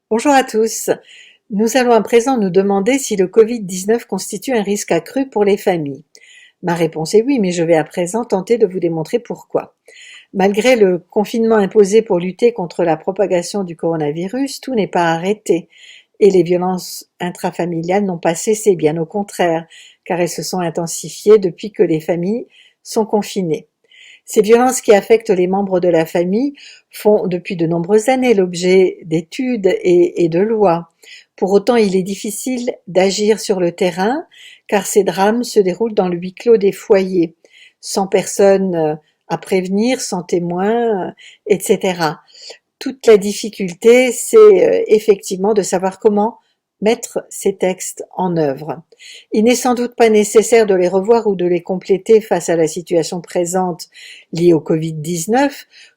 Bonjour à tous. Nous allons à présent nous demander si le Covid-19 constitue un risque accru pour les familles. Ma réponse est oui, mais je vais à présent tenter de vous démontrer pourquoi. Malgré le confinement imposé pour lutter contre la propagation du coronavirus, tout n'est pas arrêté et les violences intrafamiliales n'ont pas cessé, bien au contraire, car elles se sont intensifiées depuis que les familles sont confinées. Ces violences qui affectent les membres de la famille font depuis de nombreuses années l'objet d'études et de lois. Pour autant, il est difficile d'agir sur le terrain car ces drames se déroulent dans le huis clos des foyers, sans personne à prévenir, sans témoins, etc. Toute la difficulté, c'est effectivement de savoir comment mettre ces textes en œuvre. Il n'est sans doute pas nécessaire de les revoir ou de les compléter face à la situation présente liée au Covid-19.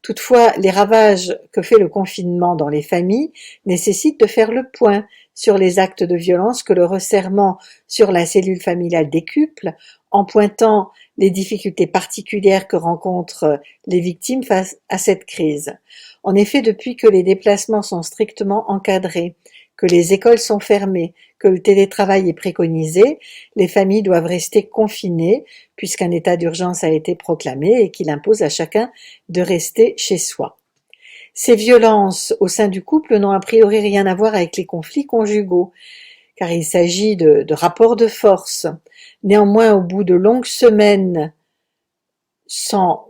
Toutefois, les ravages que fait le confinement dans les familles nécessitent de faire le point sur les actes de violence que le resserrement sur la cellule familiale décuple, en pointant les difficultés particulières que rencontrent les victimes face à cette crise. En effet, depuis que les déplacements sont strictement encadrés, que les écoles sont fermées, que le télétravail est préconisé, les familles doivent rester confinées puisqu'un état d'urgence a été proclamé et qu'il impose à chacun de rester chez soi. Ces violences au sein du couple n'ont a priori rien à voir avec les conflits conjugaux, car il s'agit de rapports de force. Néanmoins, au bout de longues semaines sans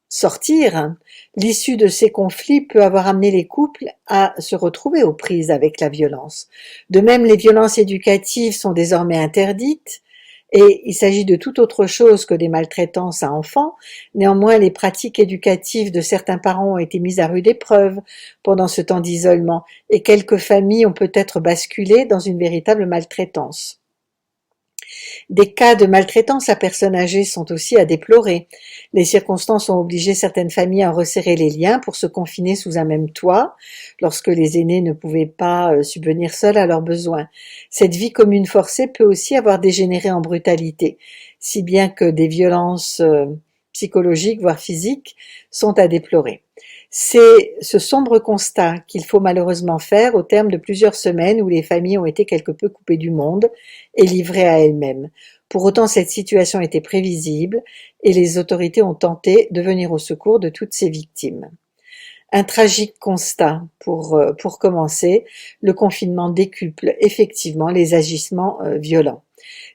sortir, l'issue de ces conflits peut avoir amené les couples à se retrouver aux prises avec la violence. De même, les violences éducatives sont désormais interdites et il s'agit de tout autre chose que des maltraitances à enfants. Néanmoins, les pratiques éducatives de certains parents ont été mises à rude épreuve pendant ce temps d'isolement et quelques familles ont peut-être basculé dans une véritable maltraitance. Des cas de maltraitance à personnes âgées sont aussi à déplorer. Les circonstances ont obligé certaines familles à resserrer les liens pour se confiner sous un même toit, lorsque les aînés ne pouvaient pas subvenir seuls à leurs besoins. Cette vie commune forcée peut aussi avoir dégénéré en brutalité, si bien que des violences psychologiques, voire physiques, sont à déplorer. C'est ce sombre constat qu'il faut malheureusement faire au terme de plusieurs semaines où les familles ont été quelque peu coupées du monde et livrées à elles-mêmes. Pour autant, cette situation était prévisible et les autorités ont tenté de venir au secours de toutes ces victimes. Un tragique constat pour commencer, le confinement décuple effectivement les agissements violents.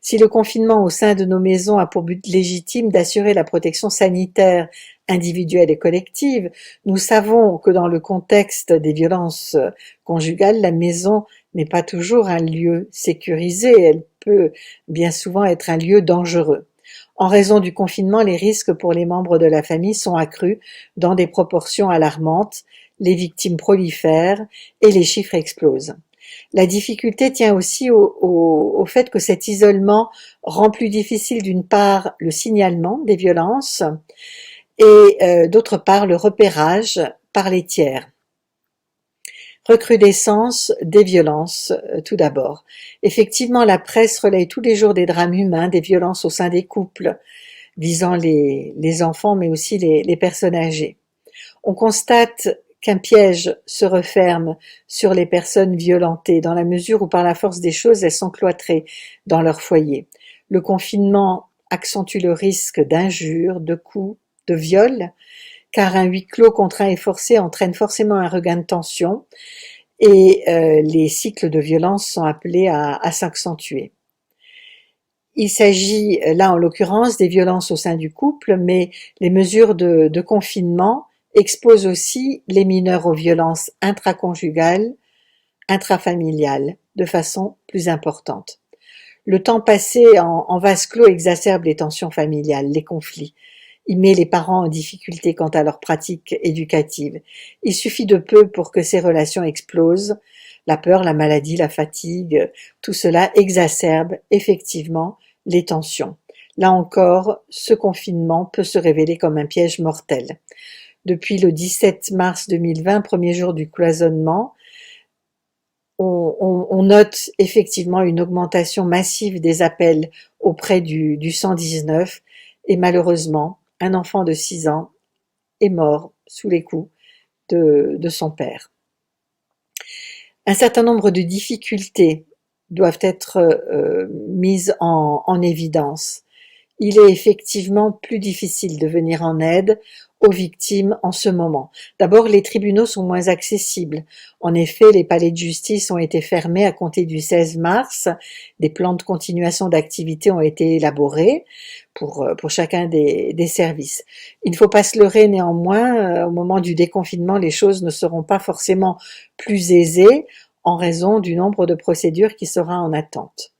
Si le confinement au sein de nos maisons a pour but légitime d'assurer la protection sanitaire individuelle et collective, nous savons que dans le contexte des violences conjugales, la maison n'est pas toujours un lieu sécurisé, elle peut bien souvent être un lieu dangereux. En raison du confinement, les risques pour les membres de la famille sont accrus dans des proportions alarmantes, les victimes prolifèrent et les chiffres explosent. La difficulté tient aussi au fait que cet isolement rend plus difficile d'une part le signalement des violences et d'autre part le repérage par les tiers. Recrudescence des violences, tout d'abord. Effectivement, la presse relaye tous les jours des drames humains, des violences au sein des couples, visant les enfants mais aussi les personnes âgées. On constate qu'un piège se referme sur les personnes violentées, dans la mesure où par la force des choses, elles sont cloîtrées dans leur foyer. Le confinement accentue le risque d'injures, de coups, de viols, car un huis clos contraint et forcé entraîne forcément un regain de tension et les cycles de violence sont appelés à s'accentuer. Il s'agit là en l'occurrence des violences au sein du couple, mais les mesures de confinement exposent aussi les mineurs aux violences intraconjugales, intrafamiliales, de façon plus importante. Le temps passé en vase clos exacerbe les tensions familiales, les conflits. Il met les parents en difficulté quant à leurs pratiques éducatives. Il suffit de peu pour que ces relations explosent. La peur, la maladie, la fatigue, tout cela exacerbe effectivement les tensions. Là encore, ce confinement peut se révéler comme un piège mortel. Depuis le 17 mars 2020, premier jour du cloisonnement, on note effectivement une augmentation massive des appels auprès du 119 et malheureusement, un enfant de 6 ans est mort sous les coups de son père. Un certain nombre de difficultés doivent être mises en évidence. Il est effectivement plus difficile de venir en aide aux victimes en ce moment. D'abord, les tribunaux sont moins accessibles. En effet, les palais de justice ont été fermés à compter du 16 mars. Des plans de continuation d'activité ont été élaborés pour chacun des services. Il ne faut pas se leurrer néanmoins, au moment du déconfinement, les choses ne seront pas forcément plus aisées en raison du nombre de procédures qui sera en attente.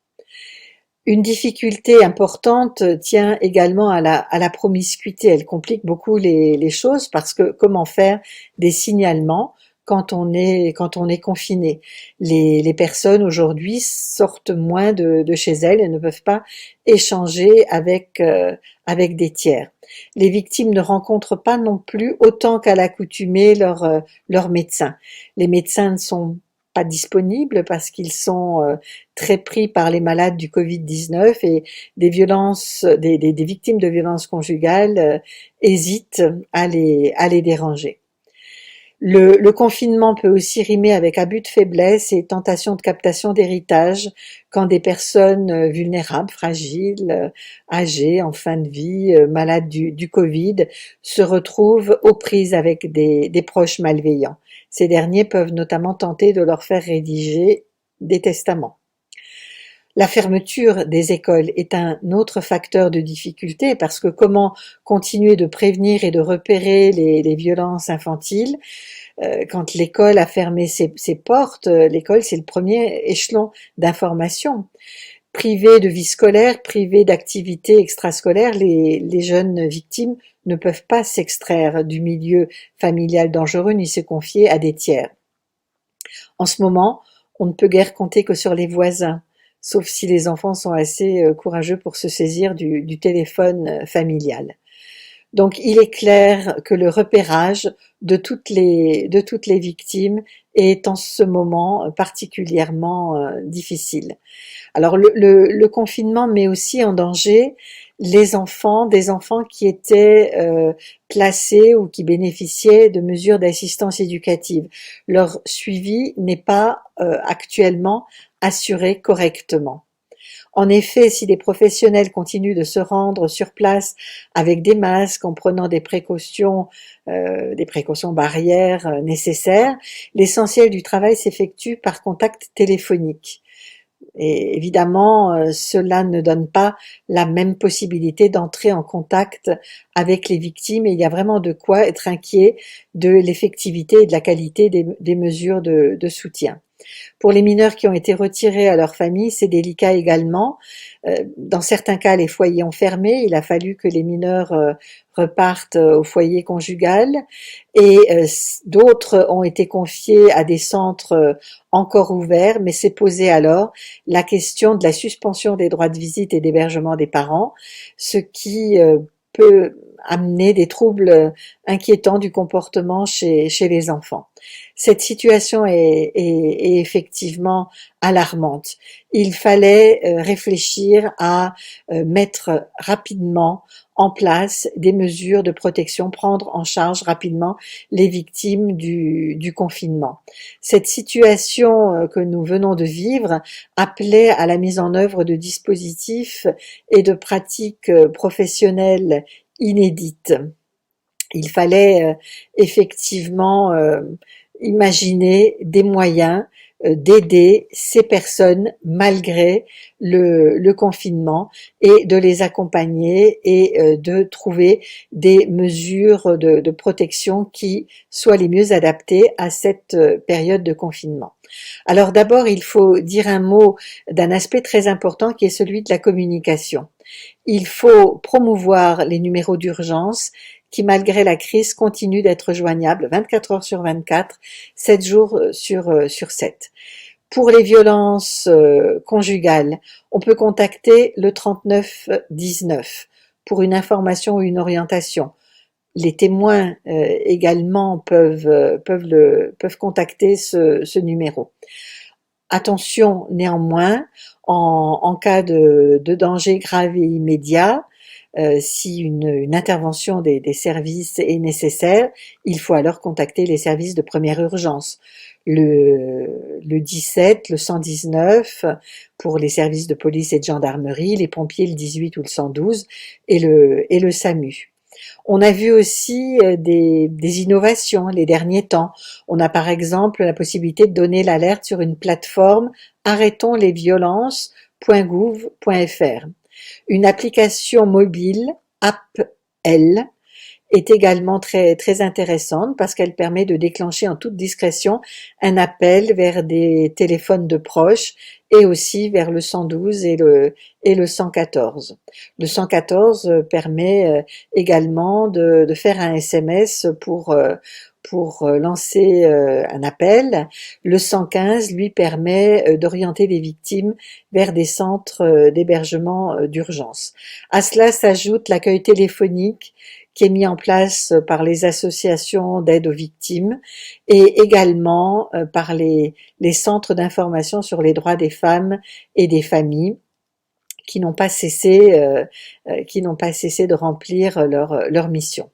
Une difficulté importante tient également à la promiscuité. Elle complique beaucoup les choses parce que comment faire des signalements quand on est confiné? Les personnes aujourd'hui sortent moins de chez elles et ne peuvent pas échanger avec des tiers. Les victimes ne rencontrent pas non plus autant qu'à l'accoutumée leur médecin. Les médecins ne sont pas disponibles parce qu'ils sont très pris par les malades du Covid-19 et des victimes de violences conjugales hésitent à les déranger. Le confinement peut aussi rimer avec abus de faiblesse et tentation de captation d'héritage quand des personnes vulnérables, fragiles, âgées, en fin de vie, malades du Covid, se retrouvent aux prises avec des proches malveillants. Ces derniers peuvent notamment tenter de leur faire rédiger des testaments. La fermeture des écoles est un autre facteur de difficulté parce que comment continuer de prévenir et de repérer les violences infantiles quand l'école a fermé ses portes, l'école c'est le premier échelon d'information. Privés de vie scolaire, privés d'activités extrascolaires, les jeunes victimes ne peuvent pas s'extraire du milieu familial dangereux ni se confier à des tiers. En ce moment, on ne peut guère compter que sur les voisins, sauf si les enfants sont assez courageux pour se saisir du téléphone familial. Donc il est clair que le repérage de toutes les victimes est en ce moment particulièrement difficile. Alors le confinement met aussi en danger les enfants, des enfants qui étaient placés ou qui bénéficiaient de mesures d'assistance éducative. Leur suivi n'est pas actuellement assuré correctement. En effet, si les professionnels continuent de se rendre sur place avec des masques, en prenant des précautions barrières nécessaires, l'essentiel du travail s'effectue par contact téléphonique. Et évidemment, cela ne donne pas la même possibilité d'entrer en contact avec les victimes et il y a vraiment de quoi être inquiet de l'effectivité et de la qualité des mesures de soutien. Pour les mineurs qui ont été retirés à leur famille, c'est délicat également. Dans certains cas, les foyers ont fermé. Il a fallu que les mineurs repartent au foyer conjugal et d'autres ont été confiés à des centres encore ouverts, mais s'est posé alors la question de la suspension des droits de visite et d'hébergement des parents, ce qui peut amener des troubles inquiétants du comportement chez les enfants. Cette situation est effectivement alarmante. Il fallait réfléchir à mettre rapidement en place des mesures de protection, prendre en charge rapidement les victimes du confinement. Cette situation que nous venons de vivre appelait à la mise en œuvre de dispositifs et de pratiques professionnelles inédites. Il fallait effectivement imaginer des moyens d'aider ces personnes malgré le confinement et de les accompagner et de trouver des mesures de protection qui soient les mieux adaptées à cette période de confinement. Alors d'abord, il faut dire un mot d'un aspect très important qui est celui de la communication. Il faut promouvoir les numéros d'urgence qui, malgré la crise, continuent d'être joignables 24 heures sur 24, 7 jours sur 7. Pour les violences conjugales, on peut contacter le 3919 pour une information ou une orientation. Les témoins également peuvent contacter ce numéro. Attention néanmoins, en cas de danger grave et immédiat, Si une intervention des services est nécessaire, il faut alors contacter les services de première urgence. Le 17, le 119 pour les services de police et de gendarmerie, les pompiers le 18 ou le 112 et le SAMU. On a vu aussi des innovations les derniers temps. On a par exemple la possibilité de donner l'alerte sur une plateforme arrêtonslesviolences.gouv.fr. Une application mobile, AppL, est également très intéressante parce qu'elle permet de déclencher en toute discrétion un appel vers des téléphones de proches et aussi vers le 112 et le 114. Le 114 permet également de faire un SMS pour lancer un appel. Le 115, lui, permet d'orienter les victimes vers des centres d'hébergement d'urgence. À cela s'ajoute l'accueil téléphonique qui est mis en place par les associations d'aide aux victimes et également par les centres d'information sur les droits des femmes et des familles qui n'ont pas cessé de remplir leur mission.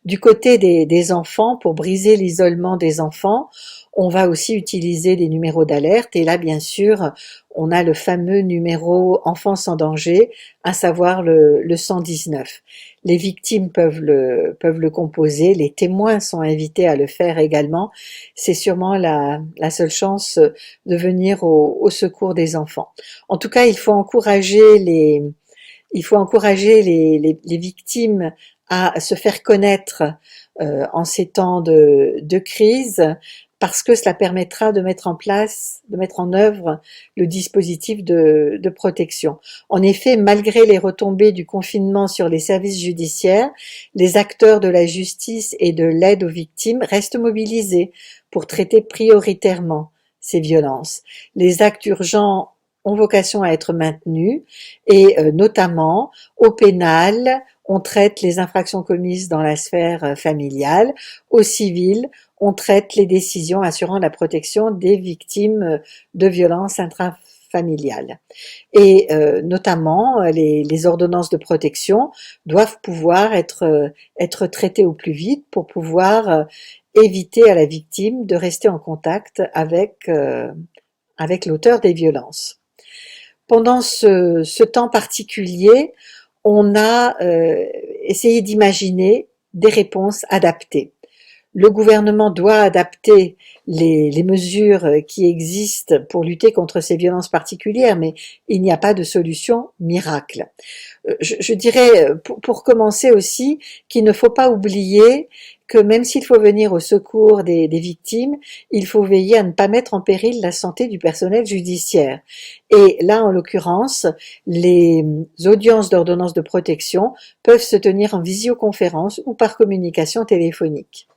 Du côté des enfants, pour briser l'isolement des enfants, on va aussi utiliser des numéros d'alerte et là bien sûr on a le fameux numéro Enfance en danger, à savoir le 119. Les victimes peuvent le composer, les témoins sont invités à le faire également. C'est sûrement la seule chance de venir au secours des enfants. En tout cas, il faut encourager les victimes à se faire connaître en ces temps de crise, parce que cela permettra de mettre en œuvre le dispositif de protection. En effet, malgré les retombées du confinement sur les services judiciaires, les acteurs de la justice et de l'aide aux victimes restent mobilisés pour traiter prioritairement ces violences. Les actes urgents ont vocation à être maintenus et notamment au pénal, on traite les infractions commises dans la sphère familiale, au civil, on traite les décisions assurant la protection des victimes de violences intrafamiliales. Et notamment, les ordonnances de protection doivent pouvoir être traitées au plus vite pour pouvoir éviter à la victime de rester en contact avec l'auteur des violences. Pendant ce temps particulier, on a essayé d'imaginer des réponses adaptées. Le gouvernement doit adapter les mesures qui existent pour lutter contre ces violences particulières, mais il n'y a pas de solution miracle. Je dirais, pour commencer aussi, qu'il ne faut pas oublier que même s'il faut venir au secours des victimes, il faut veiller à ne pas mettre en péril la santé du personnel judiciaire. Et là, en l'occurrence, les audiences d'ordonnance de protection peuvent se tenir en visioconférence ou par communication téléphonique.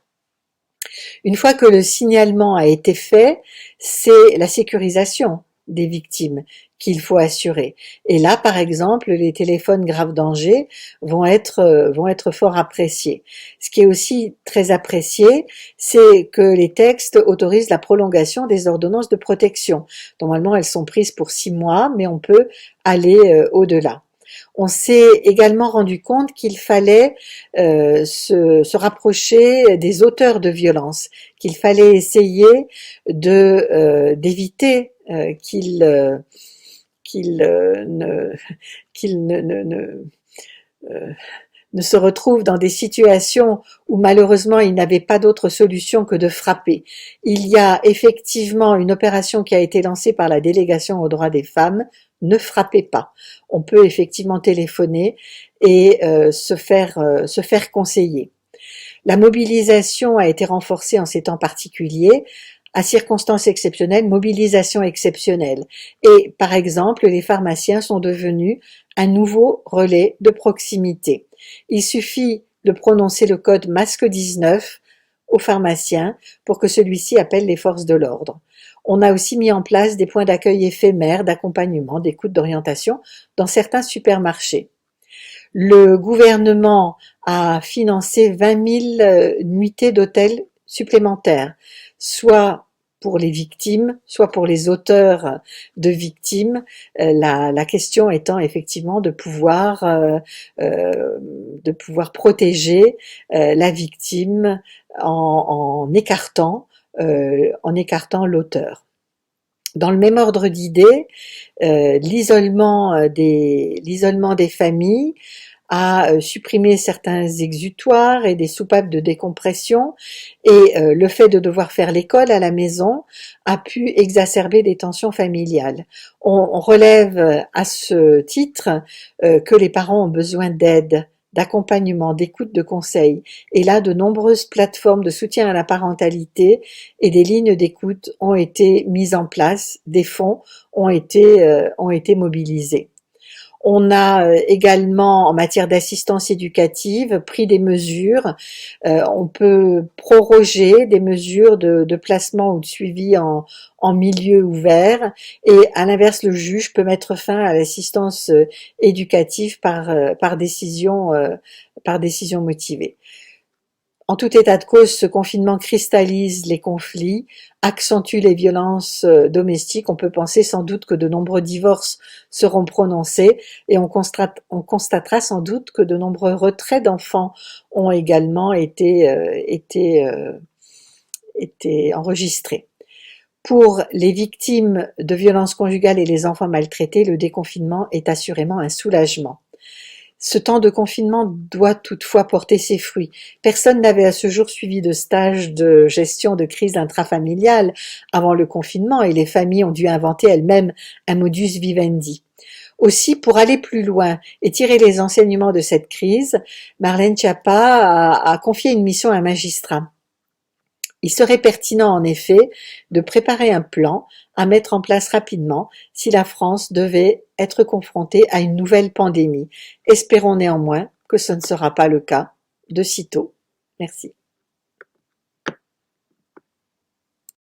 Une fois que le signalement a été fait, c'est la sécurisation des victimes qu'il faut assurer. Et là, par exemple, les téléphones grave danger vont être fort appréciés. Ce qui est aussi très apprécié, c'est que les textes autorisent la prolongation des ordonnances de protection. Normalement, elles sont prises pour 6 mois, mais on peut aller au-delà. On s'est également rendu compte qu'il fallait se rapprocher des auteurs de violences, qu'il fallait essayer d'éviter qu'ils ne se retrouvent dans des situations où malheureusement ils n'avaient pas d'autre solution que de frapper. Il y a effectivement une opération qui a été lancée par la délégation aux droits des femmes, ne frappez pas. On peut effectivement téléphoner et se faire conseiller. La mobilisation a été renforcée en ces temps particuliers. À circonstances exceptionnelles, mobilisation exceptionnelle. Et par exemple, les pharmaciens sont devenus un nouveau relais de proximité. Il suffit de prononcer le code masque 19 au pharmacien pour que celui-ci appelle les forces de l'ordre. On a aussi mis en place des points d'accueil éphémères, d'accompagnement, d'écoute, d'orientation dans certains supermarchés. Le gouvernement a financé 20 000 nuitées d'hôtels supplémentaires, soit pour les victimes, soit pour les auteurs de victimes, la question étant effectivement de pouvoir protéger la victime en écartant l'auteur. Dans le même ordre d'idées, l'isolement des familles a supprimé certains exutoires et des soupapes de décompression, et le fait de devoir faire l'école à la maison a pu exacerber des tensions familiales. On relève à ce titre que les parents ont besoin d'aide, d'accompagnement, d'écoute, de conseils. Et là, de nombreuses plateformes de soutien à la parentalité et des lignes d'écoute ont été mises en place, des fonds ont été mobilisés. On a également, en matière d'assistance éducative, pris des mesures. On peut proroger des mesures de placement ou de suivi en milieu ouvert, et à l'inverse, le juge peut mettre fin à l'assistance éducative par décision motivée. En tout état de cause, ce confinement cristallise les conflits, accentue les violences domestiques. On peut penser sans doute que de nombreux divorces seront prononcés, et on constatera sans doute que de nombreux retraits d'enfants ont également été enregistrés. Pour les victimes de violences conjugales et les enfants maltraités, le déconfinement est assurément un soulagement. Ce temps de confinement doit toutefois porter ses fruits. Personne n'avait à ce jour suivi de stage de gestion de crise intrafamiliale avant le confinement, et les familles ont dû inventer elles-mêmes un modus vivendi. Aussi, pour aller plus loin et tirer les enseignements de cette crise, Marlène Schiappa a confié une mission à un magistrat. Il serait pertinent en effet de préparer un plan à mettre en place rapidement si la France devait être confrontée à une nouvelle pandémie. Espérons néanmoins que ce ne sera pas le cas de sitôt. Merci.